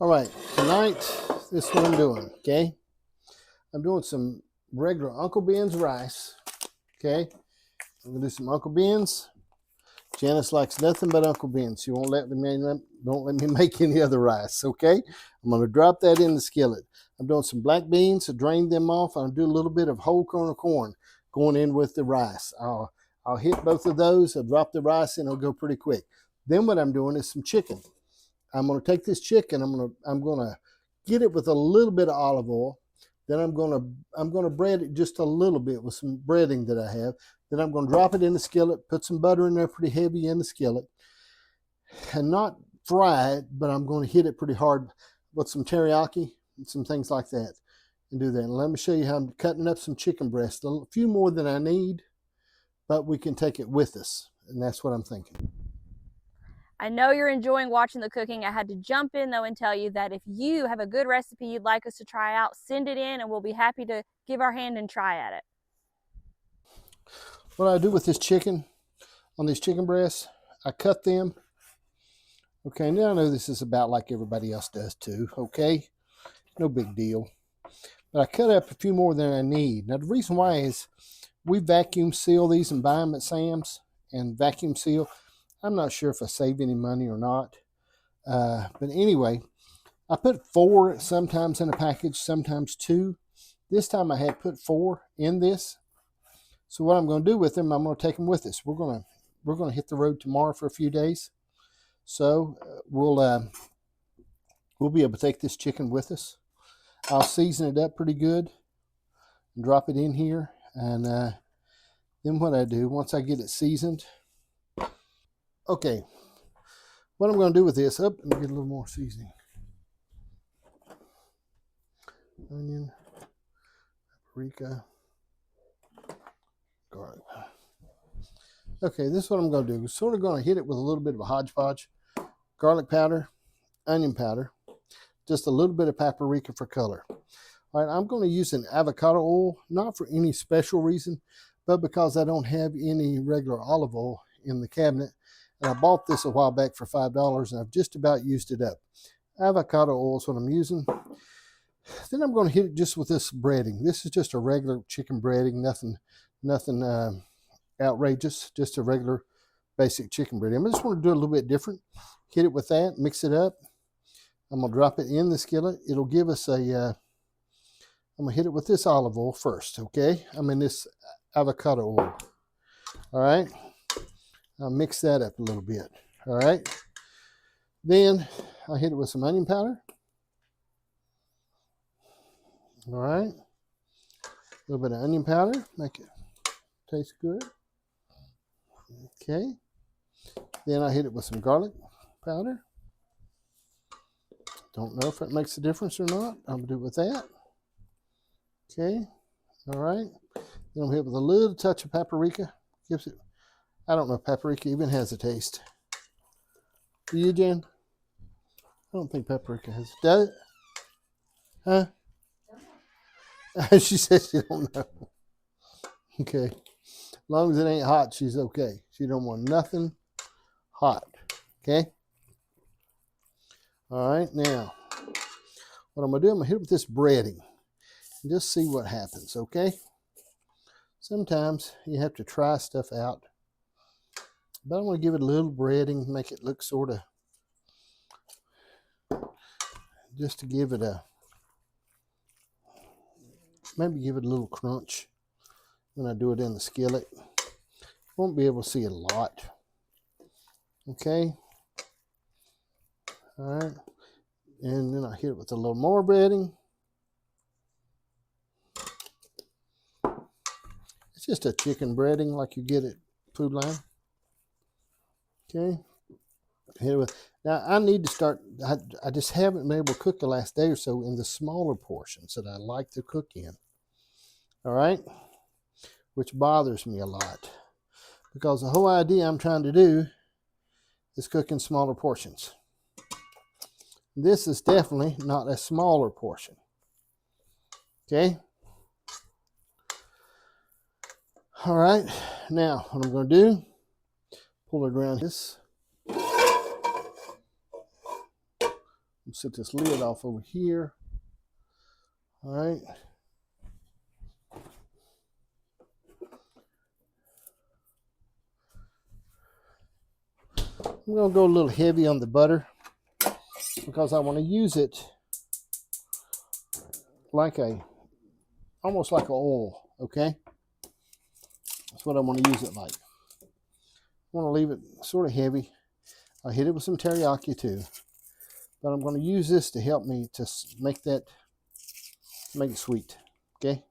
All right, tonight, this is what I'm doing, okay? I'm doing some regular Uncle Ben's rice, okay? I'm gonna do some Uncle Ben's. Janice likes nothing but Uncle Ben's. She won't don't let me make any other rice, okay? I'm gonna drop that in the skillet. I'm doing some black beans to drain them off. I'll do a little bit of whole kernel corn going in with the rice. I'll hit both of those. I'll drop the rice in. It'll go pretty quick. Then what I'm doing is some chicken. I'm going to take this chicken. I'm going to get it with a little bit of olive oil. Then I'm going to bread it just a little bit with some breading that I have. Then I'm going to drop it in the skillet, put some butter in there pretty heavy in the skillet, and not fry it, but I'm going to hit it pretty hard with some teriyaki and some things like that, and do that. And let me show you how I'm cutting up some chicken breast. A few more than I need, but we can take it with us, and that's what I'm thinking. I know you're enjoying watching the cooking. I had to jump in though and tell you that if you have a good recipe you'd like us to try out, send it in and we'll be happy to give our hand and try at it. What I do with this chicken, on these chicken breasts, I cut them. Okay, now I know this is about like everybody else does too, okay? No big deal. But I cut up a few more than I need. Now the reason why is we vacuum seal these and buy them at Sam's and vacuum seal. I'm not sure if I save any money or not. But anyway, I put 4 sometimes in a package, sometimes 2. This time I had put 4 in this. So what I'm going to do with them, I'm going to take them with us. We're going to hit the road tomorrow for a few days. So we'll be able to take this chicken with us. I'll season it up pretty good and drop it in here. And then what I do, once I get it seasoned, okay, what I'm going to do with this, let me get a little more seasoning. Onion, paprika, garlic. Okay, this is what I'm going to do. We're sort of going to hit it with a little bit of a hodgepodge. Garlic powder, onion powder, just a little bit of paprika for color. All right, I'm going to use an avocado oil, not for any special reason, but because I don't have any regular olive oil in the cabinet. And I bought this a while back for $5 and I've just about used it up. Avocado oil is what I'm using. Then I'm going to hit it just with this breading. This is just a regular chicken breading, nothing outrageous, just a regular basic chicken breading. I just want to do it a little bit different. Hit it with that, mix it up. I'm going to drop it in the skillet. It'll give us a, I'm going to hit it with this olive oil first, okay? I mean this avocado oil. All right? I'll mix that up a little bit, all right? Then I hit it with some onion powder. All right? A little bit of onion powder, make it taste good. Okay. Then I hit it with some garlic powder. Don't know if it makes a difference or not. I'm going to do it with that. Okay. All right. Then I'm hit with a little touch of paprika. Gives it, I don't know if paprika even has a taste. Do you, Jen? I don't think paprika has. Does it? Huh? She says she don't know. Okay. As long as it ain't hot, she's okay. She don't want nothing hot. Okay? All right, now, what I'm going to do, I'm going to hit it with this breading and just see what happens, okay? Sometimes you have to try stuff out, but I'm going to give it a little breading, make it look sort of, just to give it a, maybe give it a little crunch when I do it in the skillet. Won't be able to see it a lot. Okay. All right. And then I hit it with a little more breading. It's just a chicken breading like you get at Food Line. Okay. Hit it with, now I need to start, I just haven't been able to cook the last day or so in the smaller portions that I like to cook in. All right. Which bothers me a lot. Because the whole idea I'm trying to do is cook in smaller portions. This is definitely not a smaller portion. Okay? All right. Now, what I'm going to do, pull it around this. Set this lid off over here. All right. I'm going to go a little heavy on the butter because I want to use it like almost like an oil, okay? That's what I want to use it like. I want to leave it sort of heavy. I'll hit it with some teriyaki too. But I'm going to use this to help me to make it sweet, okay?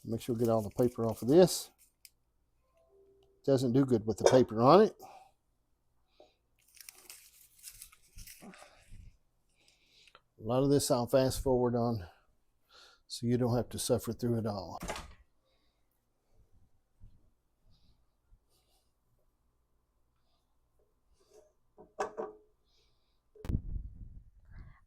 Make sure we get all the paper off of this. Doesn't do good with the paper on it. A lot of this I'll fast forward on so you don't have to suffer through it all.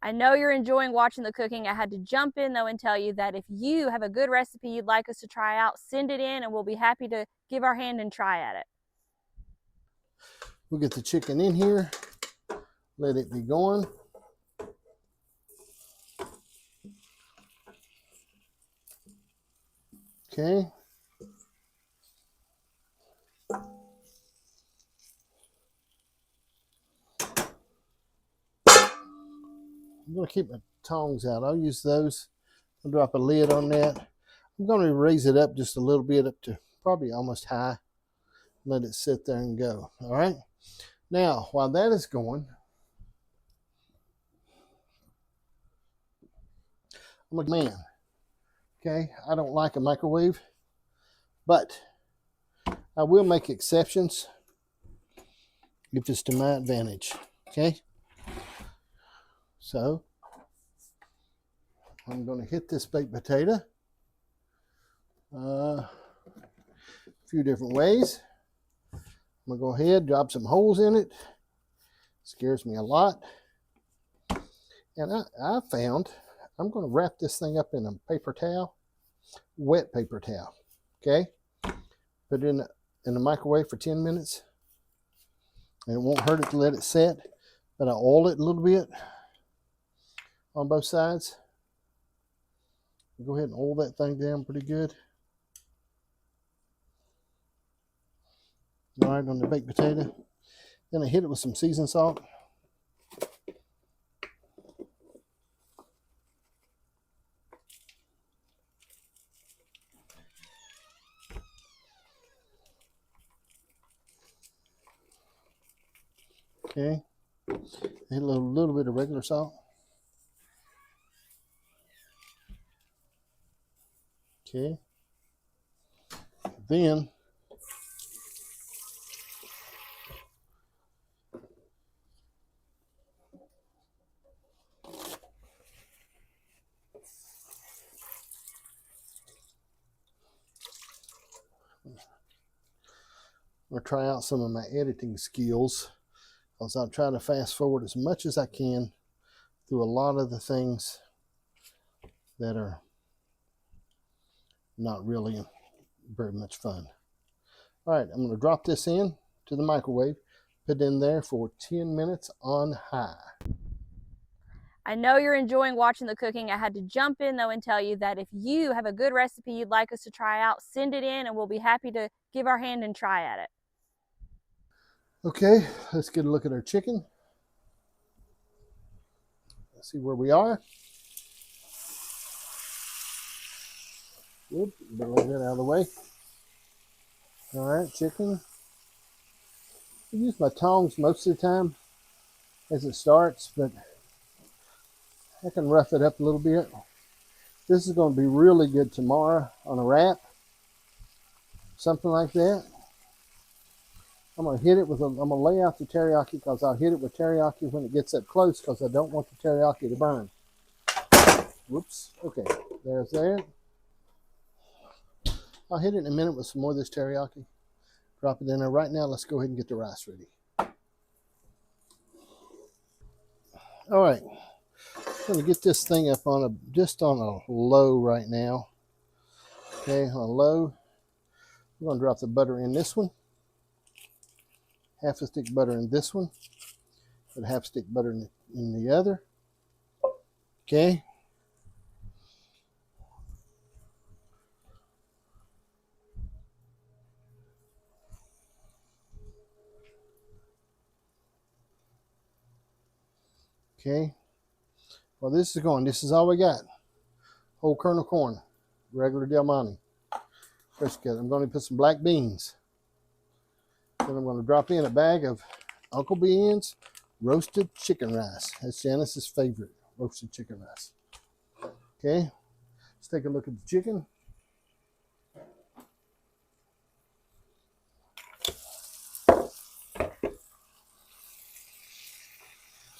I know you're enjoying watching the cooking. I had to jump in though and tell you that if you have a good recipe you'd like us to try out, send it in and we'll be happy to give our hand and try at it. We'll get the chicken in here, let it be going. Okay. I'm going to keep my tongs out. I'll use those. I'll drop a lid on that. I'm going to raise it up just a little bit, up to probably almost high. Let it sit there and go. All right. Now, while that is going, I'm a man. Okay. I don't like a microwave, but I will make exceptions if it's to my advantage. Okay. So I'm going to hit this baked potato a few different ways. I'm going to go ahead, drop some holes in it. Scares me a lot. And I found I'm going to wrap this thing up in a paper towel, wet paper towel. Okay. Put it in the microwave for 10 minutes. And it won't hurt it to let it set. But I oil it a little bit on both sides. Go ahead and oil that thing down pretty good. All right, on the baked potato. Then I hit it with some seasoned salt. Okay. Hit a little bit of regular salt. Okay. Then I'm going to try out some of my editing skills, because I'm trying to fast forward as much as I can through a lot of the things that are not really very much fun. All right, I'm going to drop this in to the microwave, put it in there for 10 minutes on high. I know you're enjoying watching the cooking. I had to jump in though and tell you that if you have a good recipe you'd like us to try out, send it in and we'll be happy to give our hand and try at it. Okay, let's get a look at our chicken. Let's see where we are. Whoop, better let that out of the way. All right, chicken. I use my tongs most of the time as it starts, but I can rough it up a little bit. This is going to be really good tomorrow on a wrap, something like that. I'm going to hit it with I'm going to lay out the teriyaki, because I'll hit it with teriyaki when it gets up close, because I don't want the teriyaki to burn. Whoops. Okay, there's that. I'll hit it in a minute with some more of this teriyaki. Drop it in there. Right now, let's go ahead and get the rice ready. All right. I'm going to get this thing up on just on a low right now. Okay, on a low. I'm going to drop the butter in this one. Half a stick butter in this one. Put a half stick butter in the other. Okay. Okay. Well, this is going. This is all we got. Whole kernel corn, regular Del Monte. Fresh cut. I'm going to put some black beans. Then I'm going to drop in a bag of Uncle Ben's roasted chicken rice. That's Janice's favorite, roasted chicken rice. Okay. Let's take a look at the chicken.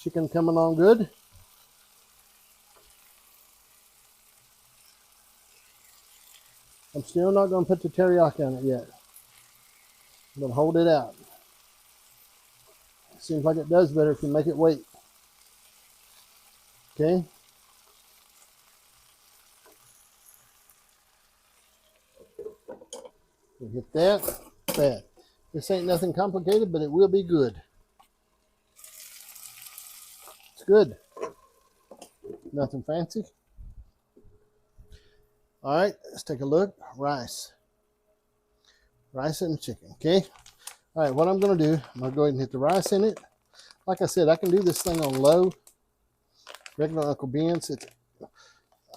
Chicken coming on good. I'm still not going to put the teriyaki on it yet. I'm going to hold it out. Seems like it does better if you make it wait. Okay. We'll get that. This ain't nothing complicated, but it will be good. It's good. Nothing fancy. All right, let's take a look. Rice and chicken, okay? All right, what I'm gonna do, I'm gonna go ahead and hit the rice in it. Like I said, I can do this thing on low, regular Uncle Ben's.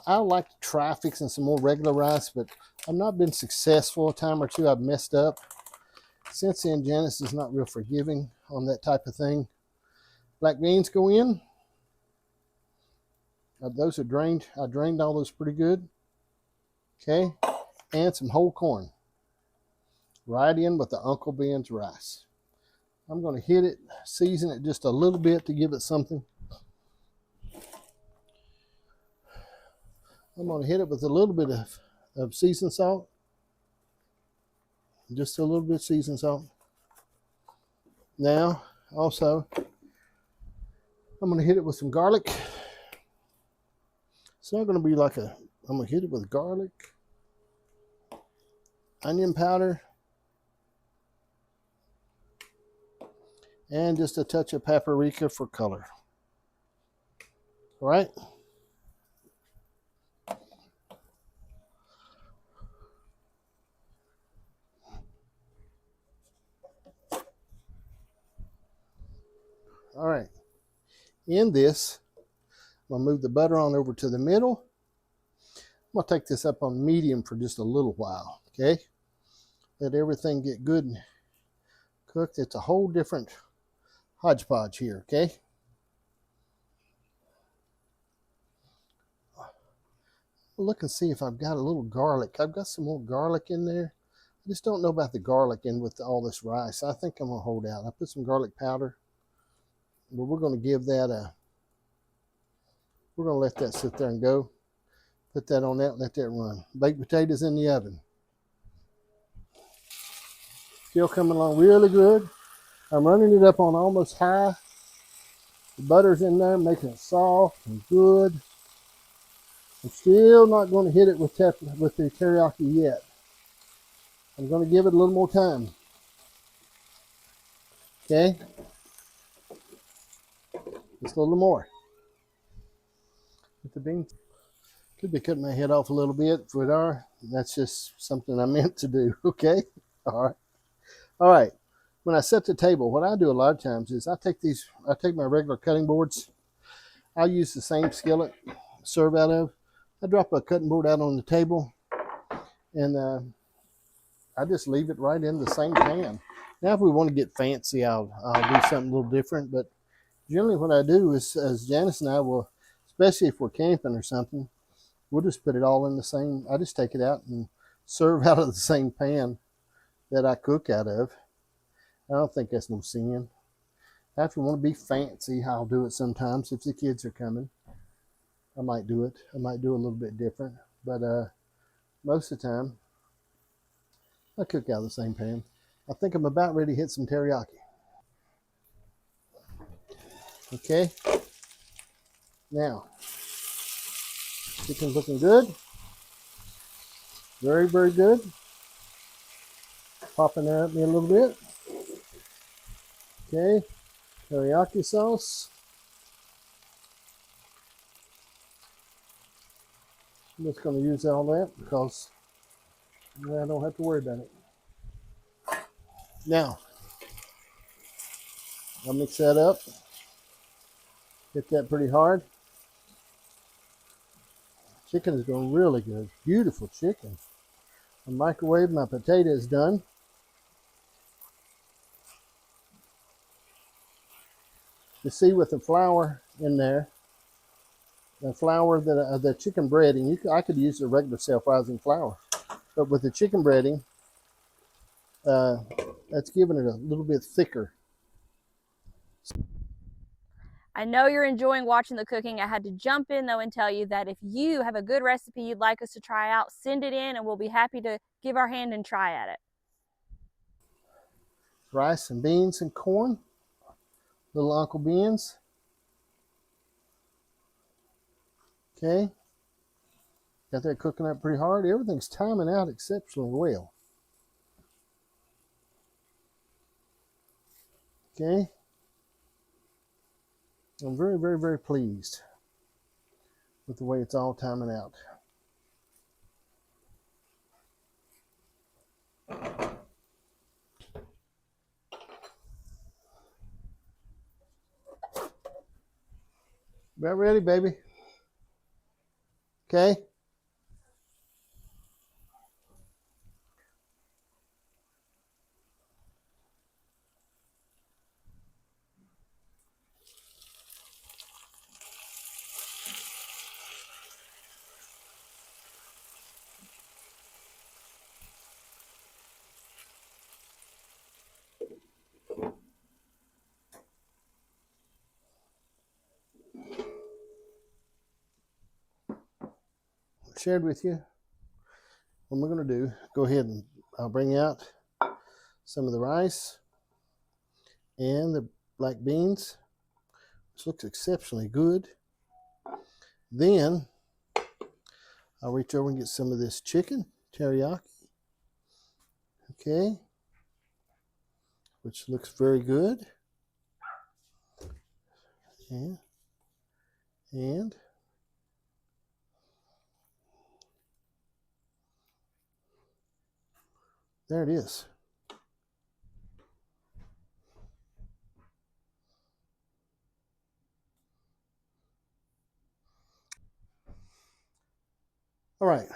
I like to try fixing some more regular rice, but I've not been successful. A time or two I've messed up. Since then, Janice is not real forgiving on that type of thing. Black beans go in. Those are drained. I drained all those pretty good. Okay, and some whole corn. Right in with the Uncle Ben's rice. I'm going to hit it, season it just a little bit to give it something. I'm going to hit it with a little bit of seasoned salt. Just a little bit of seasoned salt. Now, also, I'm going to hit it with some garlic. It's not going to be like I'm going to hit it with garlic, onion powder, and just a touch of paprika for color. All right. All right. In this, I'm going to move the butter on over to the middle. I'm going to take this up on medium for just a little while, okay? Let everything get good and cooked. It's a whole different hodgepodge here, okay? Look and see if I've got a little garlic. I've got some more garlic in there. I just don't know about the garlic in with all this rice. I think I'm going to hold out. I put some garlic powder. But we're going to give that we're going to let that sit there and go. Put that on that and let that run. Baked potatoes in the oven. Still coming along really good. I'm running it up on almost high. The butter's in there, making it soft and good. I'm still not going to hit it with the teriyaki yet. I'm going to give it a little more time. Okay? Just a little more. With the beans. Could be cutting my head off a little bit if it are. That's just something I meant to do. Okay? All right. All right. When I set the table, what I do a lot of times is I take my regular cutting boards. I'll use the same skillet serve out of. I drop a cutting board out on the table and I just leave it right in the same pan. Now, if we want to get fancy, I'll do something a little different. But generally what I do is, as Janice and I will, especially if we're camping or something, we'll just put it all in the same. I just take it out and serve out of the same pan that I cook out of. I don't think that's no sin. If you want to be fancy, I'll do it sometimes. If the kids are coming, I might do it. I might do a little bit different. But most of the time, I cook out of the same pan. I think I'm about ready to hit some teriyaki. Okay. Now, chicken's looking good. Very, very good. Popping that at me a little bit. Okay. teriyaki sauce. I'm just going to use all that because I don't have to worry about it. Now, I'll mix that up. Hit that pretty hard. Chicken is going really good. Beautiful chicken. I microwave my potatoes done. You see with the flour in there, the flour that the chicken breading, I could use the regular self-rising flour, but with the chicken breading, that's giving it a little bit thicker. I know you're enjoying watching the cooking. I had to jump in though and tell you that if you have a good recipe you'd like us to try out, send it in and we'll be happy to give our hand and try at it. Rice and beans and corn, little Uncle Beans. Okay, got that cooking up pretty hard. Everything's timing out exceptionally well. Okay, I'm very, very, very pleased with the way it's all timing out. About ready, baby? Okay. Shared with you what we're going to do. Go ahead and I'll bring out some of the rice and the black beans, which looks exceptionally good. Then I'll reach over and get some of this chicken teriyaki, okay, which looks very good. And there it is. All right,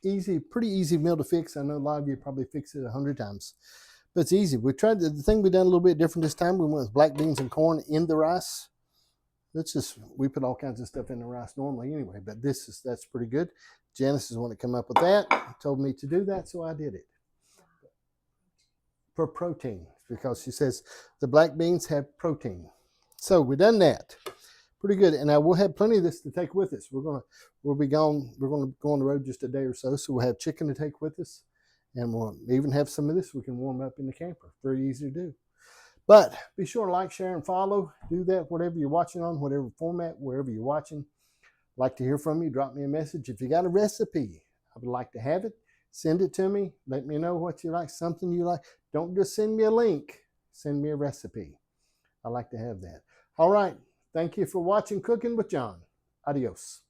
easy, pretty easy meal to fix. I know a lot of you probably fixed it 100 times, but it's easy. We tried the thing we done a little bit different this time. We went with black beans and corn in the rice. We put all kinds of stuff in the rice normally anyway, but that's pretty good. Janice is the one that came up with that, told me to do that, so I did it. For protein, because she says the black beans have protein. So we've done that. Pretty good. And I will have plenty of this to take with us. We'll be gone. We're going to go on the road just a day or so. So we'll have chicken to take with us. And we'll even have some of this we can warm up in the camper. Very easy to do. But be sure to like, share, and follow. Do that whatever you're watching on, whatever format, wherever you're watching. I'd like to hear from you. Drop me a message. If you got a recipe, I would like to have it. Send it to me. Let me know what you like, something you like. Don't just send me a link. Send me a recipe. I like to have that. All right. Thank you for watching Cooking with John. Adios.